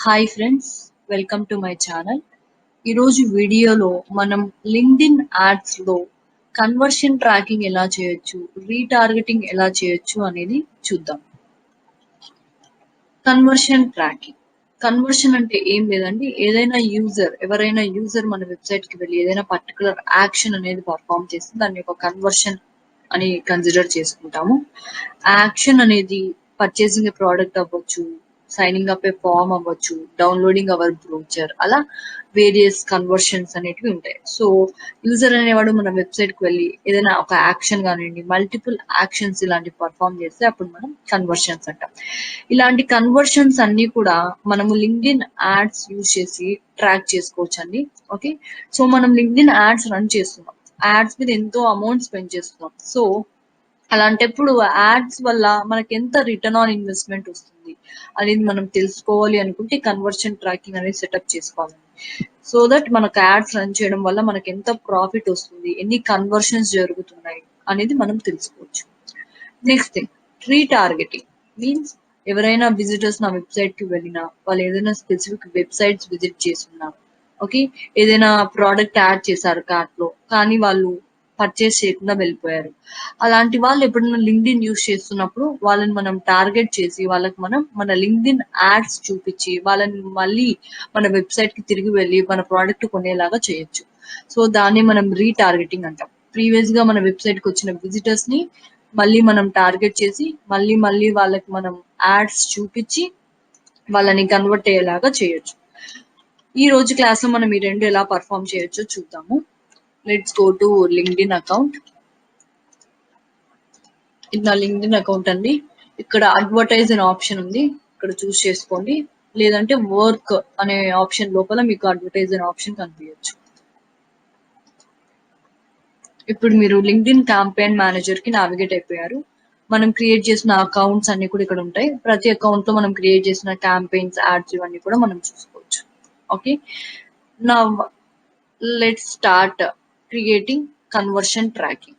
Hi friends, welcome to my channel. ఈరోజు వీడియోలో మనం లింక్డ్ఇన్ యాడ్స్లో కన్వర్షన్ ట్రాకింగ్ ఎలా చేయొచ్చు, రీటార్గెటింగ్ ఎలా చేయొచ్చు అనేది చూద్దాం. Conversion tracking. కన్వర్షన్ అంటే ఏం లేదండి, ఎవరైనా యూజర్ మన వెబ్సైట్కి వెళ్ళి ఏదైనా పర్టికులర్ యాక్షన్ అనేది పర్ఫామ్ చేస్తే దాన్ని ఒక కన్వర్షన్ అని కన్సిడర్ చేసుకుంటాము. ఆ యాక్షన్ అనేది పర్చేసింగ్ ఏ ప్రోడక్ట్ అవ్వచ్చు, సైనింగ్ అప్ ఏ ఫామ్ అవ్వచ్చు, డౌన్లోడింగ్ అవర్ బ్రోచర్, అలా వేరియస్ కన్వర్షన్స్ అనేటివి ఉంటాయి. సో యూజర్ అనేవాడు మన వెబ్సైట్ కి వెళ్ళి ఏదైనా ఒక యాక్షన్ కానివ్వండి, మల్టిపుల్ యాక్షన్స్ ఇలాంటి పర్ఫామ్ చేస్తే అప్పుడు మనం కన్వర్షన్స్ అంటాం. ఇలాంటి కన్వర్షన్స్ అన్ని కూడా మనము లింక్డ్ఇన్ యాడ్స్ యూజ్ చేసి ట్రాక్ చేసుకోవచ్చు అండి. ఓకే, సో మనం లింక్డ్ఇన్ యాడ్స్ రన్ చేస్తున్నాం, యాడ్స్ మీద ఎంతో అమౌంట్ స్పెండ్ చేస్తున్నాం. సో అలాంటప్పుడు యాడ్స్ వల్ల మనకి ఎంత రిటర్న్ ఆన్ ఇన్వెస్ట్మెంట్ వస్తుంది అనేది మనం తెలుసుకోవాలి అనుకుంటే కన్వర్షన్ ట్రాకింగ్ అనేది సెటప్ చేసుకోవాలి. సో దట్ మనకు యాడ్స్ రన్ చేయడం వల్ల మనకి ఎంత ప్రాఫిట్ వస్తుంది, ఎన్ని కన్వర్షన్స్ జరుగుతున్నాయి అనేది మనం తెలుసుకోవచ్చు. నెక్స్ట్ థింగ్, రీటార్గెటింగ్ మీన్స్ ఎవరైనా విజిటర్స్ నా వెబ్సైట్ కి వెళ్ళినా, వాళ్ళు ఏదైనా స్పెసిఫిక్ వెబ్సైట్స్ విజిట్ చేస్తున్నా, ఓకే, ఏదైనా ప్రోడక్ట్ యాడ్ చేశారు కార్ట్ లో కానీ వాళ్ళు పర్చేస్ చేయకుండా వెళ్ళిపోయారు. అలాంటి వాళ్ళు ఎప్పుడైనా లింక్డ్ఇన్ యూస్ చేస్తున్నప్పుడు వాళ్ళని మనం టార్గెట్ చేసి వాళ్ళకి మనం మన లింక్డ్ఇన్ యాడ్స్ చూపించి వాళ్ళని మళ్ళీ మన వెబ్సైట్ కి తిరిగి వెళ్ళి మన ప్రోడక్ట్ కొనేలాగా చేయొచ్చు. సో దాన్ని మనం రీటార్గెటింగ్ అంటాం. ప్రీవియస్ గా మన వెబ్సైట్ కి వచ్చిన విజిటర్స్ ని మళ్ళీ మనం టార్గెట్ చేసి మళ్ళీ మళ్ళీ వాళ్ళకి మనం యాడ్స్ చూపించి వాళ్ళని కన్వర్ట్ అయ్యేలాగా చేయొచ్చు. ఈ రోజు క్లాస్ లో మనం ఈ రెండు ఎలా పర్ఫామ్ చేయొచ్చో చూద్దాము. Let's go to LinkedIn account. ఇది నా లింక్డ్ఇన్ అకౌంట్ అండి. ఇక్కడ అడ్వర్టైజ్ అనే ఆప్షన్ ఉంది, ఇక్కడ చూస్ చేసుకోండి. లేదంటే వర్క్ అనే ఆప్షన్ లోపల మీకు అడ్వర్టైజ్ అనే ఆప్షన్ కనిపించచ్చు. ఇప్పుడు మీరు లింక్డ్ఇన్ క్యాంపెయిన్ మేనేజర్ కి నావిగేట్ అయిపోయారు. మనం క్రియేట్ చేసిన అకౌంట్స్ అన్ని కూడా ఇక్కడ ఉంటాయి. ప్రతి అకౌంట్ లో మనం క్రియేట్ చేసిన క్యాంపెయిన్స్, యాడ్స్ ఇవన్నీ కూడా మనం చూసుకోవచ్చు. ఓకే, నా let's start creating conversion tracking.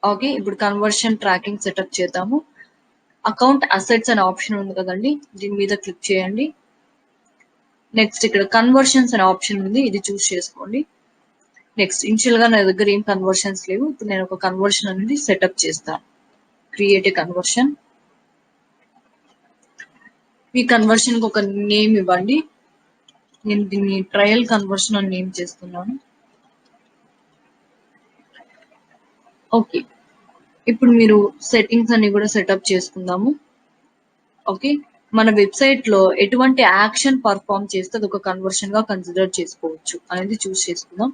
Okay, ఇప్పుడు కన్వర్షన్ ట్రాకింగ్ సెటప్ చేద్దాము. అకౌంట్ అసెట్స్ అనే ఆప్షన్ ఉంది కదండి, దీని మీద క్లిక్ చేయండి. నెక్స్ట్ ఇక్కడ కన్వర్షన్స్ అనే ఆప్షన్ ఉంది, ఇది చూస్ చేసుకోండి. నెక్స్ట్ ఇనిషియల్ గా నా దగ్గర ఏం కన్వర్షన్స్ లేవు, ఇప్పుడు నేను ఒక కన్వర్షన్ అనేది సెటప్ చేస్తాను. Create a conversion. ఈ కన్వర్షన్ కి ఒక నేమ్ ఇవ్వండి. నేను దీన్ని ట్రయల్ కన్వర్షన్ అని నేమ్ చేస్తున్నాను. ఓకే, ఇప్పుడు మీరు సెట్టింగ్స్ అన్ని కూడా సెటప్ చేసుకుందాము. ఓకే, మన వెబ్సైట్ లో ఎటువంటి యాక్షన్ పర్ఫామ్ చేస్తే అది ఒక కన్వర్షన్ గా కన్సిడర్ చేసుకోవచ్చు అనేది చూస్ చేసుకుందాం.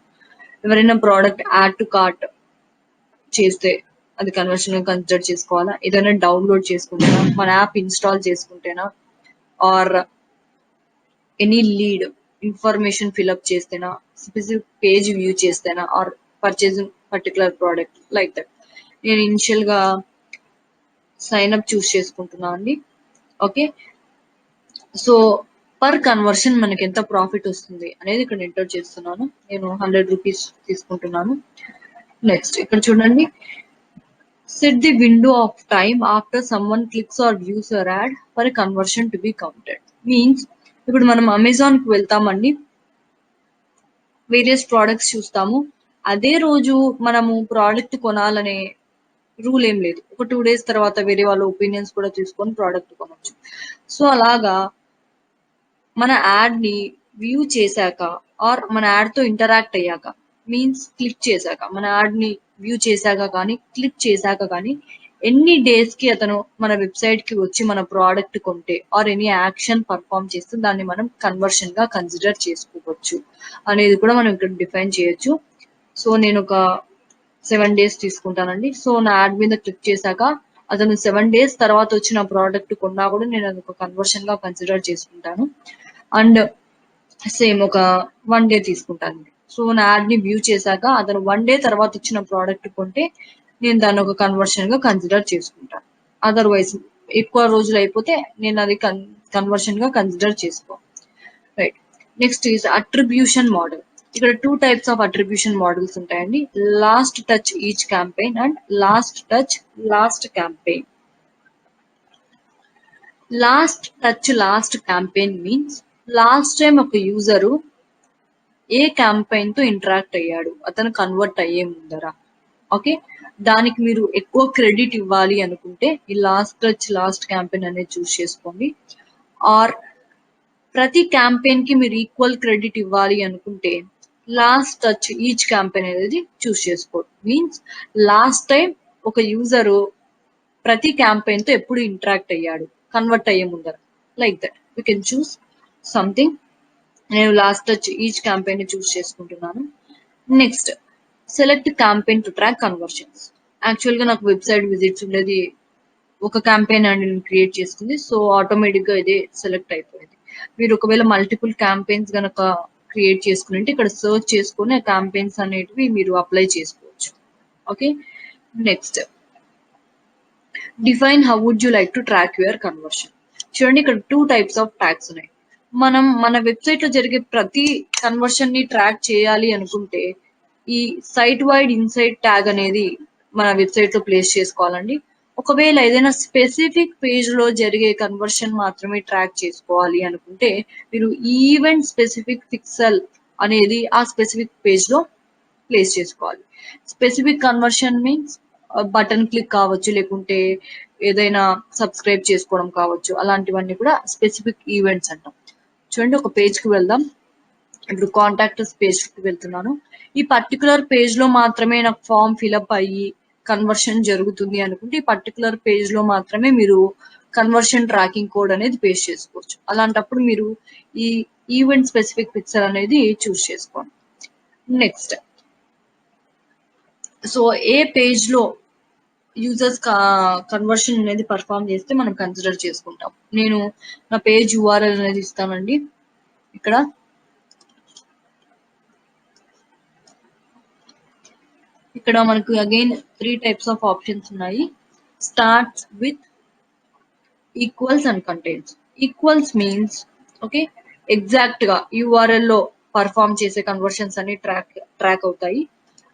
ఎవరైనా ప్రోడక్ట్ యాడ్ టు కార్ట్ చేస్తే అది కన్వర్షన్ గా కన్సిడర్ చేసుకోవాలా, ఏదైనా డౌన్లోడ్ చేసుకుంటేనా, మన యాప్ ఇన్స్టాల్ చేసుకుంటేనా, or any lead information fill up చేస్తేనా, స్పెసిఫిక్ పేజ్ వ్యూ చేస్తేనా, or purchasing particular product like that. నేను ఇనిషియల్ గా సైన్ అప్ చూస్ చేసుకుంటున్నా అండి. ఓకే, సో పర్ కన్వర్షన్ మనకి ఎంత ప్రాఫిట్ వస్తుంది అనేది ఇక్కడ ఎంటర్ చేస్తున్నాను. నేను 100 రూపీస్ తీసుకుంటున్నాను. నెక్స్ట్ ఇక్కడ చూడండి, set the window of time after someone clicks or views your ad for conversion to be counted. Means ఇప్పుడు మనం అమెజాన్ కి వెళ్తామండి, వేరియస్ ప్రోడక్ట్స్ చూస్తాము. అదే రోజు మనము ప్రోడక్ట్ కొనాలనే రూల్ ఏం లేదు, ఒక 2 days తర్వాత వేరే వాళ్ళ ఒపీనియన్స్ కూడా తీసుకొని ప్రోడక్ట్ కొనవచ్చు. సో అలాగా మన యాడ్ ని వ్యూ చేశాక ఆర్ మన యాడ్ తో ఇంటరాక్ట్ అయ్యాక, మీన్స్ క్లిక్ చేశాక, మన యాడ్ ని వ్యూ చేశాక కానీ క్లిక్ చేశాక కానీ ఎన్ని డేస్ కి అతను మన వెబ్సైట్ కి వచ్చి మన ప్రోడక్ట్ కొంటే ఆర్ ఎనీ యాక్షన్ పర్ఫామ్ చేస్తే దాన్ని మనం కన్వర్షన్ గా కన్సిడర్ చేసుకోవచ్చు అనేది కూడా మనం ఇక్కడ డిఫైన్ చేయొచ్చు. సో నేను ఒక 7 days తీసుకుంటానండి. సో నా యాడ్ మీద క్లిక్ చేశాక అతను 7 days తర్వాత వచ్చిన ప్రోడక్ట్ కొన్నా కూడా నేను అది ఒక కన్వర్షన్ గా కన్సిడర్ చేసుకుంటాను. అండ్ సేమ్ ఒక 1 day తీసుకుంటాను. సో నా యాడ్ ని వ్యూ చేశాక అతను 1 day తర్వాత వచ్చిన ప్రోడక్ట్ కొంటే నేను దాన్ని ఒక కన్వర్షన్ గా కన్సిడర్ చేసుకుంటాను. అదర్వైజ్ ఎక్కువ రోజులు అయిపోతే నేను అది కన్వర్షన్ గా కన్సిడర్ చేసుకో. Right, next is attribution model. ఇక్కడ 2 types ఆఫ్ అట్రిబ్యూషన్ మోడల్స్ ఉంటాయండి, last touch each campaign and last touch last campaign. Last touch last campaign means last time ఒక యూజరు ఏ క్యాంపెయిన్ తో ఇంటరాక్ట్ అయ్యాడు అతను కన్వర్ట్ అయ్యే ముందర. ఓకే, దానికి మీరు ఎక్కువ క్రెడిట్ ఇవ్వాలి అనుకుంటే ఈ లాస్ట్ టచ్ లాస్ట్ క్యాంపెయిన్ అనేది చూస్ చేసుకోండి. ఆర్ ప్రతి క్యాంపెయిన్ కి మీరు ఈక్వల్ క్రెడిట్ ఇవ్వాలి అనుకుంటే లాస్ట్ టచ్ ఈచ్ క్యాంపెయిన్ అనేది చూస్ చేసుకోండి. మీన్స్ లాస్ట్ టైం ఒక యూజరు ప్రతి క్యాంపెయిన్ తో ఎప్పుడు ఇంటరాక్ట్ అయ్యాడు కన్వర్ట్ అయ్యే ముందర, like that you can choose something. నేను లాస్ట్ టచ్ ఈచ్ క్యాంపెయిన్ ని చూస్ చేసుకుంటున్నాను. Next, select campaign to track conversions. Actual గా నాకు వెబ్సైట్ విజిట్స్ ఉండేది ఒక క్యాంపెయిన్ అండ్ నేను క్రియేట్ చేసుకుంది, సో ఆటోమేటిక్ గా ఇదే సెలెక్ట్ అయిపోయింది. మీరు ఒకవేళ మల్టిపుల్ క్యాంపెయిన్స్ గనక క్రియేట్ చేసుకుని ఇక్కడ సర్చ్ చేసుకుని ఆ క్యాంపెయిన్స్ అనేటివి మీరు అప్లై చేసుకోవచ్చు. Okay, next, define how would you like to track your conversion. చూడండి, ఇక్కడ 2 టైప్స్ ఆఫ్ ట్యాగ్స్ ఉన్నాయి. మనం మన వెబ్సైట్ లో జరిగే ప్రతి కన్వర్షన్ ని ట్రాక్ చేయాలి అనుకుంటే ఈ సైట్ వైడ్ ఇన్సైట్ ట్యాగ్ అనేది మన వెబ్సైట్ లో ప్లేస్ చేసుకోవాలండి. ఒకవేళ ఏదైనా స్పెసిఫిక్ పేజ్ లో జరిగే కన్వర్షన్ మాత్రమే ట్రాక్ చేసుకోవాలి అనుకుంటే మీరు ఈవెంట్ స్పెసిఫిక్ పిక్సెల్ అనేది ఆ స్పెసిఫిక్ పేజ్ లో ప్లేస్ చేసుకోవాలి. Specific conversion means button click కావచ్చు, లేకుంటే ఏదైనా సబ్స్క్రైబ్ చేసుకోవడం కావచ్చు, అలాంటివన్నీ కూడా స్పెసిఫిక్ ఈవెంట్స్ అంటాం. చూడండి, ఒక పేజ్ కి వెళ్దాం. ఇప్పుడు కాంటాక్టర్స్ పేజ్ కి వెళ్తున్నాను. ఈ పర్టికులర్ పేజ్ లో మాత్రమే నాకు ఫామ్ ఫిల్అప్ అయ్యి కన్వర్షన్ జరుగుతుంది అనుకుంటే ఈ పర్టికులర్ పేజ్ లో మాత్రమే మీరు కన్వర్షన్ ట్రాకింగ్ కోడ్ అనేది పేస్ట్ చేసుకోవచ్చు. అలాంటప్పుడు మీరు ఈ ఈవెంట్ స్పెసిఫిక్ పిక్సెల్ అనేది చూస్ చేసుకోండి. నెక్స్ట్, సో ఏ పేజ్ లో యూజర్స్ కన్వర్షన్ అనేది పర్ఫామ్ చేస్తే మనం కన్సిడర్ చేసుకుంటాం. నేను నా పేజ్ యూఆర్ఎల్ అనేది ఇస్తానండి. ఇక్కడ మనకు అగైన్ 3 టైప్స్ ఆఫ్ ఆప్షన్స్ ఉన్నాయి. Starts with, equals and contains. Equals means okay, exact గా యూఆర్ఎల్ లో పర్ఫామ్ చేసే కన్వర్షన్స్ అన్ని ట్రాక్ అవుతాయి.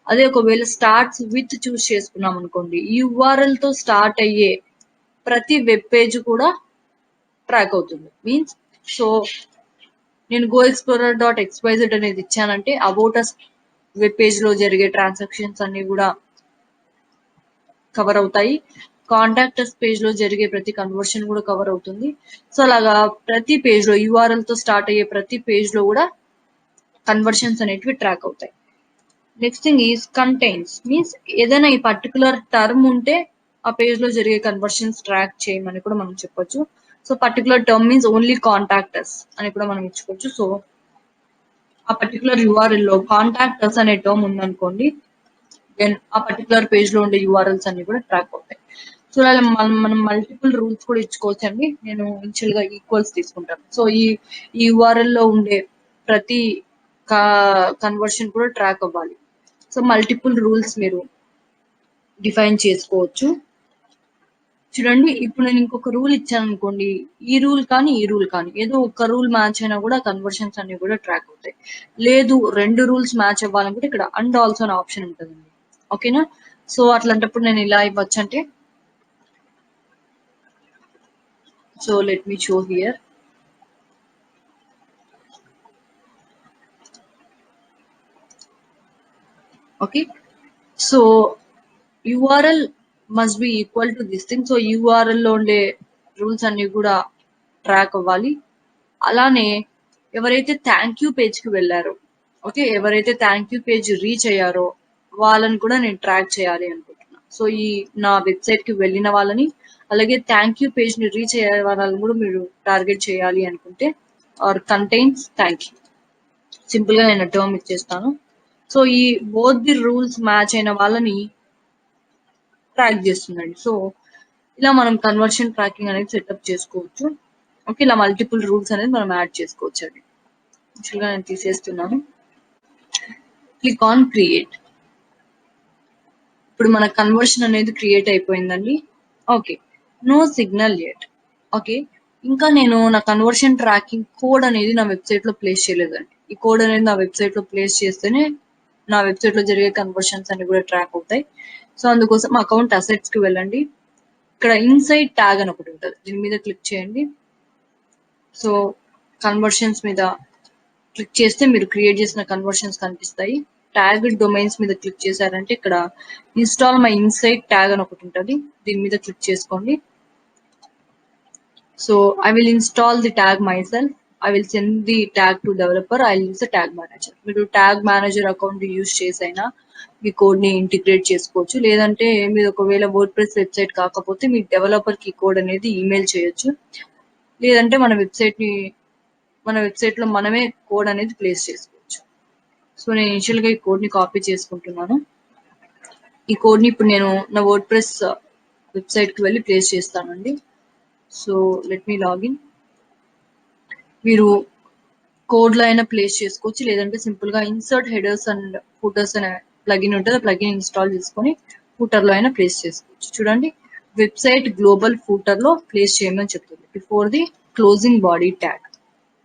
అదే ఒకవేళ స్టార్ట్స్ విత్ చూస్ చేసుకున్నాం అనుకోండి, యూఆర్ఎల్ తో స్టార్ట్ అయ్యే ప్రతి వెబ్ పేజ్ కూడా ట్రాక్ అవుతుంది. మీన్స్ సో నేను goexplorer.xyz అనేది ఇచ్చానంటే అబౌట్ అస్ వెబ్ పేజ్ లో జరిగే ట్రాన్సాక్షన్స్ అన్ని కూడా కవర్ అవుతాయి. కాంటాక్టర్స్ పేజ్ లో జరిగే ప్రతి కన్వర్షన్ కూడా కవర్ అవుతుంది. సో అలాగా ప్రతి పేజ్ లో యూఆర్ఎల్ తో స్టార్ట్ అయ్యే ప్రతి పేజ్ లో కూడా కన్వర్షన్స్ అనేటివి ట్రాక్ అవుతాయి. Next thing is contains means ఏదైనా ఈ పర్టికులర్ టర్మ్ ఉంటే ఆ పేజ్ లో జరిగే కన్వర్షన్స్ ట్రాక్ చేయమని కూడా మనం చెప్పొచ్చు. So particular term means only contractors అని కూడా మనం ఇచ్చుకోవచ్చు. సో ఆ పర్టికులర్ యూఆర్ఎల్ లో కాంటాక్టర్స్ అనే టర్మ్ ఉందనుకోండి, దెన్ ఆ పర్టికులర్ పేజ్ లో ఉండే యూఆర్ఎల్స్ అన్ని కూడా ట్రాక్ అవుతాయి. సో అలా మనం మల్టిపుల్ రూల్స్ కూడా ఇచ్చుకోవచ్చు అండి. నేను ఇనిషియల్ గా ఈక్వల్స్ తీసుకుంటాను. సో ఈ యూఆర్ఎల్ లో ఉండే ప్రతి కన్వర్షన్ కూడా ట్రాక్ అవ్వాలి. సో మల్టిపుల్ రూల్స్ మీరు డిఫైన్ చేసుకోవచ్చు. చూడండి, ఇప్పుడు నేను ఇంకొక రూల్ ఇచ్చాను అనుకోండి, ఈ రూల్ కానీ ఈ రూల్ కానీ ఏదో ఒక రూల్ మ్యాచ్ అయినా కూడా కన్వర్షన్స్ అన్ని కూడా ట్రాక్ అవుతాయి. లేదు 2 రూల్స్ మ్యాచ్ అవ్వాలనుకుంటే ఇక్కడ అండ్ ఆల్సో అనే ఆప్షన్ ఉంటుందండి. ఓకేనా, సో అట్లాంటప్పుడు నేను ఇలా ఇవ్వచ్చు అంటే, so let me show here. Okay, so URL must be equal to this thing. So URL లో ఉండే రూల్స్ అన్ని కూడా ట్రాక్ అవ్వాలి. అలానే ఎవరైతే థ్యాంక్ యూ పేజ్ కి వెళ్ళారో, ఓకే, ఎవరైతే థ్యాంక్ యూ పేజ్ రీచ్ అయ్యారో వాళ్ళని కూడా నేను ట్రాక్ చేయాలి అనుకుంటున్నా. సో ఈ నా వెబ్సైట్ కి వెళ్ళిన వాళ్ళని అలాగే థ్యాంక్ యూ పేజ్ ని రీచ్ అయ్యే వాళ్ళని కూడా మీరు టార్గెట్ చేయాలి అనుకుంటే or contains thank you simple గా నేను టర్మ్ ఇచ్చేస్తాను. సో ఈ బోత్ ది రూల్స్ మ్యాచ్ అయిన వాళ్ళని ట్రాక్ చేస్తుందండి. సో ఇలా మనం కన్వర్షన్ ట్రాకింగ్ అనేది సెటప్ చేసుకోవచ్చు. ఓకే, ఇలా మల్టిపుల్ రూల్స్ అనేది మనం యాడ్ చేసుకోవచ్చు అండి. యాక్చువల్గా నేను తీసేస్తున్నాను. Click on create. ఇప్పుడు మన కన్వర్షన్ అనేది క్రియేట్ అయిపోయిందండి. Okay, no signal yet. Okay, ఇంకా నేను నా కన్వర్షన్ ట్రాకింగ్ కోడ్ అనేది నా వెబ్సైట్ లో ప్లేస్ చేయలేదండి. ఈ కోడ్ అనేది నా వెబ్సైట్ లో ప్లేస్ చేస్తేనే నా వెబ్సైట్ లో జరిగే కన్వర్షన్స్ అన్ని కూడా ట్రాక్ అవుతాయి. సో అందుకోసం అకౌంట్ అసెట్స్ కి వెళ్ళండి. ఇక్కడ ఇన్సైడ్ ట్యాగ్ అని ఒకటి ఉంటుంది, దీని మీద క్లిక్ చేయండి. సో కన్వర్షన్స్ మీద క్లిక్ చేస్తే మీరు క్రియేట్ చేసిన కన్వర్షన్స్ కనిపిస్తాయి. ట్యాగ్ డొమైన్స్ మీద క్లిక్ చేశారంటే ఇక్కడ ఇన్స్టాల్ మై ఇన్సైడ్ ట్యాగ్ అని ఒకటి ఉంటుంది, దీని మీద క్లిక్ చేసుకోండి. So I will install the tag myself. I will send the tag to developer. I'll use the tag manager. మీరు ట్యాగ్ మేనేజర్ అకౌంట్ యూజ్ చేసైనా మీ కోడ్ ని ఇంటిగ్రేట్ చేసుకోవచ్చు. లేదంటే మీరు ఒకవేళ వర్డ్ ప్రెస్ వెబ్సైట్ కాకపోతే మీ డెవలపర్ కి కోడ్ అనేది ఈమెయిల్ చేయొచ్చు. లేదంటే మన వెబ్సైట్ లో మనమే కోడ్ అనేది ప్లేస్ చేసుకోవచ్చు. సో నేను ఇనిషియల్ గా ఈ కోడ్ ని కాపీ చేసుకుంటున్నాను. ఈ కోడ్ ని ఇప్పుడు నేను నా వర్డ్ ప్రెస్ వెబ్సైట్ కి వెళ్ళి ప్లేస్ చేస్తానండి. So let me login. మీరు కోడ్ లో అయినా ప్లేస్ చేసుకోవచ్చు, లేదంటే సింపుల్ గా ఇన్సర్ట్ హెడర్స్ అండ్ ఫూటర్స్ అనే ప్లగిన్ ఉంటుంది, ఆ ప్లగిన్ ఇన్స్టాల్ చేసుకొని ఫూటర్ లో అయినా ప్లేస్ చేసుకోవచ్చు. చూడండి, వెబ్సైట్ గ్లోబల్ ఫూటర్ లో ప్లేస్ చేయమని చెప్తుంది before the closing body tag.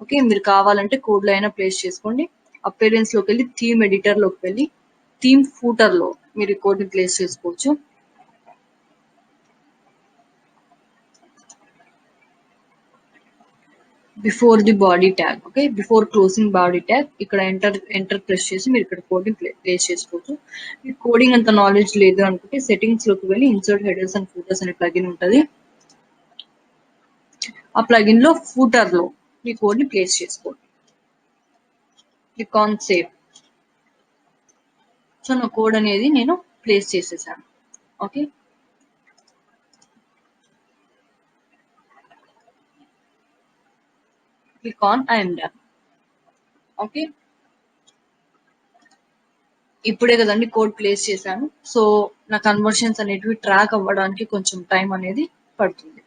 Okay, మీరు కావాలంటే కోడ్ లో అయినా ప్లేస్ చేసుకోండి. అపియరెన్స్ లోకి వెళ్ళి థీమ్ ఎడిటర్ లోకి వెళ్ళి థీమ్ ఫూటర్ లో మీరు ఈ కోడ్ ని ప్లేస్ చేసుకోవచ్చు. Before the body tag, okay, before closing body tag ఇక్కడ ఎంటర్ ప్రెస్ చేసి మీరు ఇక్కడ కోడింగ్ ప్లేస్ చేసుకోవచ్చు. మీకు కోడింగ్ అంత నాలెడ్జ్ లేదు అనుకుంటే సెట్టింగ్స్ లోకి వెళ్ళి ఇన్సర్ట్ హెడర్స్ అండ్ ఫూటర్స్ అనే ప్లగిన్ ఉంటుంది, ఆ ప్లగిన్ లో ఫూటర్ లో మీ కోడ్ ని ప్లేస్ చేసుకోండి. Click on save. సో నా కోడ్ అనేది నేను ప్లేస్ చేసేసాను. Okay, click on I'm done. Okay, ఇప్పుడే కదండి కోడ్ ప్లేస్ చేశాను. సో నా కన్వర్షన్స్ అనేటివి ట్రాక్ అవ్వడానికి కొంచెం టైం అనేది పడుతుంది.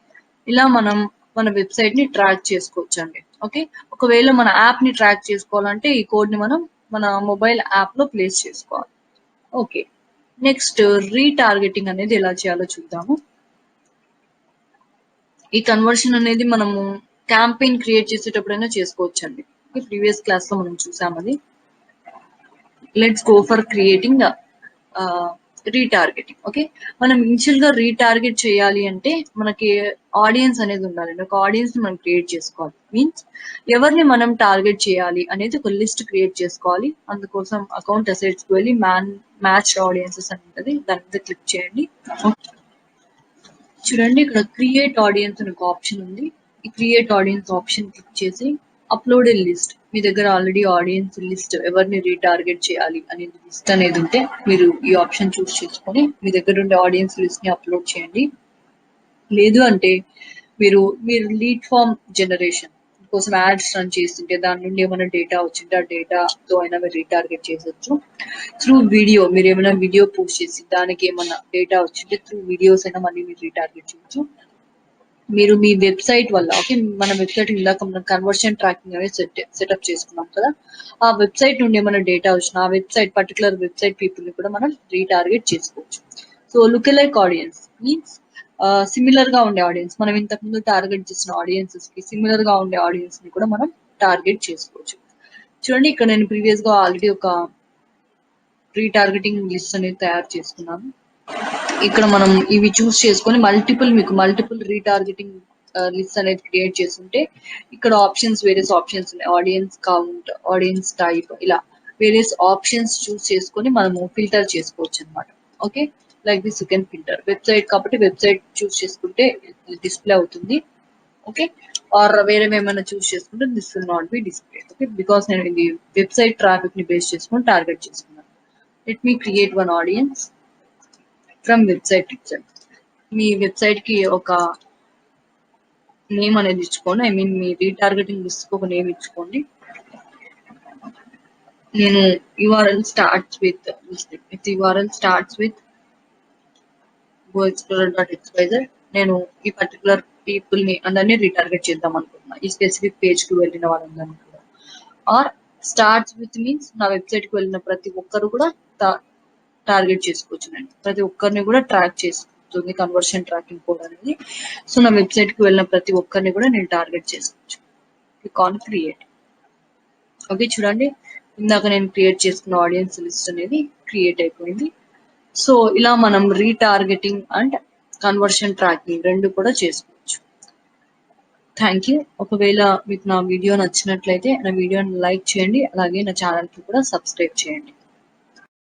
ఇలా మనం మన వెబ్సైట్ ని ట్రాక్ చేసుకోవచ్చు అండి. ఓకే, ఒకవేళ మన యాప్ ని ట్రాక్ చేసుకోవాలంటే ఈ కోడ్ ని మనం మన మొబైల్ యాప్ లో ప్లేస్ చేసుకోవాలి. ఓకే, నెక్స్ట్ రీటార్గెటింగ్ అనేది ఎలా చేయాలో చూద్దాము. ఈ కన్వర్షన్ అనేది మనము క్యాంపెయిన్ క్రియేట్ చేసేటప్పుడైనా చేసుకోవచ్చు అండి. ప్రీవియస్ క్లాస్ లో మనం చూసాం అది. Let's go for creating retargeting. Okay, మనం ఇనిషియల్ గా రీటార్గెట్ చేయాలి అంటే మనకి ఆడియన్స్ అనేది ఉండాలండి. ఒక ఆడియన్స్ ని మనం క్రియేట్ చేసుకోవాలి. మీన్స్ ఎవరిని మనం టార్గెట్ చేయాలి అనేది ఒక లిస్ట్ క్రియేట్ చేసుకోవాలి. అందుకోసం అకౌంట్ అసెట్స్ కి వెళ్ళి మ్యాచ్ ఆడియన్సెస్ అని ఉంటుంది, దాని మీద క్లిక్ చేయండి. చూడండి, ఇక్కడ క్రియేట్ ఆడియన్స్ అని ఒక ఆప్షన్ ఉంది. ఈ క్రియేట్ ఆడియన్స్ ఆప్షన్ క్లిక్ చేసి అప్లోడ్ ఏ లిస్ట్, మీ దగ్గర ఆల్రెడీ ఆడియన్స్ లిస్ట్ ఎవరిని రీటార్గెట్ చేయాలి అనేది లిస్ట్ అనేది ఉంటే మీరు ఈ ఆప్షన్ చూస్ చేసుకొని మీ దగ్గర ఉండే ఆడియన్స్ లిస్ట్ ని అప్లోడ్ చేయండి. లేదు అంటే మీరు లీడ్ ఫామ్ జనరేషన్ కోసం యాడ్స్ రన్ చేస్తుంటే దాని నుండి ఏమైనా డేటా వచ్చింటే ఆ డేటాతో అయినా మీరు రీటార్గెట్ చేసొచ్చు. త్రూ వీడియో, మీరు ఏమైనా వీడియో పోస్ట్ చేసి దానికి ఏమైనా డేటా వచ్చింటే త్రూ వీడియోస్ అయినా మళ్ళీ మీరు రీటార్గెట్ చేయొచ్చు. మీరు మీ వెబ్సైట్ వల్ల, ఓకే, మన వెబ్సైట్ ఇందాక మనం కన్వర్షన్ ట్రాకింగ్ అనేది సెటప్ చేసుకున్నాం కదా, ఆ వెబ్సైట్ నుండి ఏమైనా డేటా వచ్చిన ఆ వెబ్సైట్ పర్టికులర్ వెబ్సైట్ పీపుల్ ని కూడా మనం రీటార్గెట్ చేసుకోవచ్చు. So look like audience means similar గా ఉండే ఆడియన్స్, మనం ఇంతకు ముందు టార్గెట్ చేసిన ఆడియన్సెస్ కి సిమిలర్ గా ఉండే ఆడియన్స్ ని కూడా మనం టార్గెట్ చేసుకోవచ్చు. చూడండి, ఇక్కడ నేను ప్రీవియస్ గా ఆల్రెడీ ఒక రీటార్గెటింగ్ లిస్ట్ అనేది తయారు చేసుకున్నాను. ఇక్కడ మనం ఇవి చూస్ చేసుకొని మీకు మల్టిపుల్ రీటార్గెటింగ్ లిస్ట్ అనేది క్రియేట్ చేస్తుంటే ఇక్కడ వేరియస్ ఆప్షన్స్ ఉన్నాయి. ఆడియన్స్ కౌంట్, ఆడియన్స్ టైప్, ఇలా వేరియస్ ఆప్షన్స్ చూస్ చేసుకొని మనము ఫిల్టర్ చేసుకోవచ్చు అనమాట. Okay, like this you can filter. Website కాబట్టి వెబ్సైట్ చూస్ చేసుకుంటే డిస్ప్లే అవుతుంది. ఓకే, ఆర్ వేరే ఏమైనా చూస్ చేసుకుంటే this will not be display. Okay, because నేను ఇది వెబ్సైట్ ట్రాఫిక్ ని బేస్ చేసుకొని టార్గెట్ చేసుకున్నాను. Let me create one audience from website itself. Me website కి ఒక నేమ్ అనేది ఇచ్చుకోండి. మీ రీటార్గెటింగ్ లిస్ట్ కి ఒక నేమ్ ఇచ్చుకోండి. నేను యూఆర్ఎల్ స్టార్ట్స్ విత్ goexplorer.xyz. నేను ఈ పర్టికులర్ పీపుల్ ని అందరినీ రీటార్గెట్ చేద్దాం అనుకుంటున్నా, ఈ స్పెసిఫిక్ పేజ్ కి వెళ్ళిన వాళ్ళందరినీ కూడా. ఆర్ స్టార్ట్స్ విత్ మీన్స్ నా వెబ్సైట్ కి వెళ్ళిన ప్రతి ఒక్కరు కూడా టార్గెట్ చేసుకోవచ్చు. నేను ప్రతి ఒక్కరిని కూడా ట్రాక్ చేస్తుంది కన్వర్షన్ ట్రాకింగ్ కోడ్ అనేది. సో నా వెబ్సైట్ కి వెళ్ళిన ప్రతి ఒక్కరిని కూడా నేను టార్గెట్ చేసుకోవచ్చు. Click on create. ఓకే, చూడండి, ఇందాక నేను క్రియేట్ చేసుకున్న ఆడియన్స్ లిస్ట్ అనేది క్రియేట్ అయిపోయింది. సో ఇలా మనం రీటార్గెటింగ్ అండ్ కన్వర్షన్ ట్రాకింగ్ 2 కూడా చేసుకోవచ్చు. Thank you. ఒకవేళ మీకు నా వీడియో నచ్చినట్లయితే నా వీడియోని లైక్ చేయండి. అలాగే నా ఛానల్‌కి కూడా సబ్స్క్రైబ్ చేయండి.